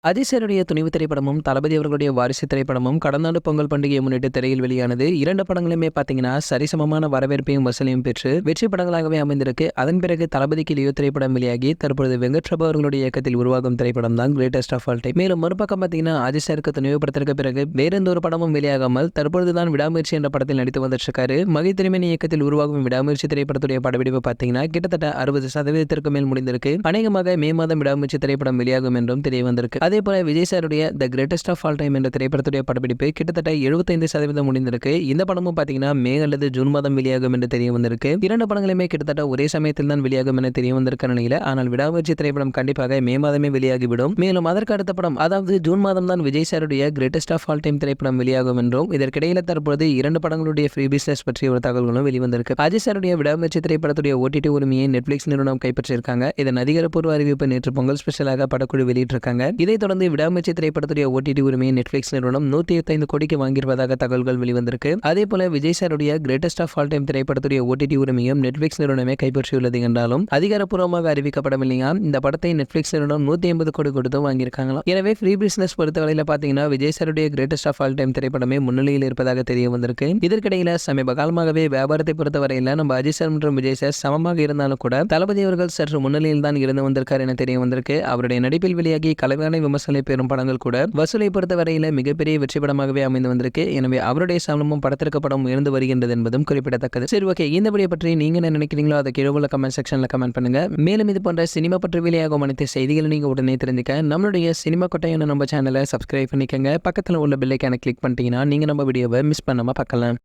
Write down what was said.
அஜய் சாருடைய துணிவு திரைப்படமும் தளபதி அவர்களுடைய வாரிசு திரைப்படமும் கடந்த ஆண்டு பொங்கல் பண்டிகையை முன்னிட்டு திரையில் வெளியானது. இரண்டு படங்களுமே பாத்தீங்கன்னா சரிசமமான வரவேற்பையும் வசூலையும் பெற்று வெற்றி படங்களாகவே அமைந்திருக்கு. அதன் பிறகு தளபதிக்கு லியோ திரைப்படம் வெளியாகி தற்பொழுது வெங்கட் பிரபு அவர்களுடைய இயக்கத்தில் உருவாகும் திரைப்படம் தான் கிரேட்டஸ்ட் ஆஃப் ஆல் டைம். மேலும் மறுபக்கம் பாத்தீங்கன்னா அஜய் சாருக்கு துணிவு படத்திற்கு பிறகு வேற எந்த ஒரு படமும் வெளியாகாமல் தற்பொழுதுதான் விடாமுயற்சி என்ற படத்தில் நடித்து வந்துட்டு மகி திருமணி இயக்கத்தில் உருவாகும் விடாமுயற்சி திரைப்படத்துடைய படப்பிடிப்பு பாத்தீங்கன்னா கிட்டத்தட்ட 60% மேல் முடிந்திருக்கு. அநேகமாக மே மாதம் விடாமுயற்சி திரைப்படம் வெளியாகும் என்றும் தெரிய வந்திருக்கு. அதே போல விஜய் சாருடைய the greatest of all time என்ற திரைப்படத்துடைய படப்பிடிப்பு கிட்டத்தட்ட 75% முடிந்திருக்கு. இந்த படமும் பாத்தீங்கன்னா மே அல்லது ஜூன் மாதம் வெளியாகும் என்று தெரிய வந்திருக்கு. இரண்டு படங்களுமே கிட்டத்தட்ட ஒரே சமயத்தில் தான் வெளியாகும் என தெரிய வந்திருக்க நிலையில, ஆனால் விடாமுயற்சி திரைப்படம் கண்டிப்பாக மே மாதமே வெளியாகிவிடும். மேலும் அதற்கு அடுத்த படம், அதாவது ஜூன் மாதம் தான் விஜய் சாருடைய கிரேட்டஸ்ட் ஆஃப் ஆல் டைம் திரைப்படம் வெளியாகும் என்றும், இதற்கிடையில தற்போது இரண்டு படங்களுடைய ஃப்ரீ பிசினஸ் பற்றிய ஒரு தகவல்களும் வெளிவந்திருக்கு. அஜய் சாருடைய விடாமுயற்சி திரைப்படத்துடைய ஓடிடி உரிமையை நெட்ஃபிளிக்ஸ் நிறுவனம் கைப்பற்றியிருக்காங்க. இதன் அதிகாரப்பூர்வ அறிவிப்பு நேற்று பொங்கல் ஸ்பெஷலாக படக்குழு வெளியிட்டிருக்காங்க. இதைத் தொடர்ந்து விடாமுயற்சி திரைப்படத்துடைய ஓடிடி உரிமையை நெட்ஃபிளிக்ஸ் நிறுவனம் 125 கோடிக்கு வாங்கியிருப்பதாக தகவல்கள் வெளிவந்திருக்கு. அதே போல விஜய் சாருடைய கிரேட்டஸ்ட் ஆஃப் ஆல் டைம் திரைப்படத்துடைய ஓடிடி உரிமையும் நெட்ஃபிளிக்ஸ் நிறுவனமே கைப்பற்றியுள்ளது என்றாலும் அதிகாரப்பூர்வமாக அறிவிக்கப்படவில்லையா. இந்த படத்தை நெட்ஃபிளிக்ஸ் நிறுவனம் 180 கோடி கொடுத்து வாங்கியிருக்காங்களாம். எனவே ஃப்ரீ பிசினஸ் பொறுத்தவரையில பாத்தீங்கன்னா விஜய் சாருடைய கிரேட்டஸ்ட் ஆஃப் ஆல் டைம் திரைப்படமே முன்னிலையில் இருப்பதாக தெரிய வந்திருக்கு. இதற்கிடையில சமீப காலமாகவே வியாபாரத்தை பொறுத்தவரையில நம்ம அஜய் சார் மற்றும் விஜய் சார் சமமாக இருந்தாலும் கூட தளபதி அவர்கள் சற்று முன்னிலையில் தான் இருந்து வந்திருக்கார் என தெரிய வந்திருக்கு. அவருடைய நடிப்பில் வெளியாகி கலவையான விமர்சனை பெறும் படங்கள் கூட வசூலை பொறுத்தவரையில மிகப்பெரிய வெற்றி படமாகவே அமைந்து வந்திருக்கு. எனவே அவருடைய சம்பளமும் படத்திற்கு படம் உயர்ந்து வருகின்றது என்பதும் குறிப்பிடத்தக்கது. சரி, ஓகே, இந்த வீடியோ பற்றி நீங்க என்ன நினைக்கிறீங்களோ அதை கீழே உள்ள கமெண்ட் செக்ஷன்ல கமெண்ட் பண்ணுங்க. மேலும் இது போன்ற சினிமா பற்றி வெளியாகும் அனைத்து செய்திகளை நீங்க உடனே தெரிஞ்சுக்க நம்மளுடைய சினிமா கொட்டையான நம்ம சேனலை சப்ஸ்கிரைப் பண்ணிக்கங்க. பக்கத்தில் உள்ள பெல் ஐகானை கிளிக் பண்ணிட்டீங்கன்னா நீங்க நம்ம வீடியோவை மிஸ் பண்ணாம பார்க்கலாம்.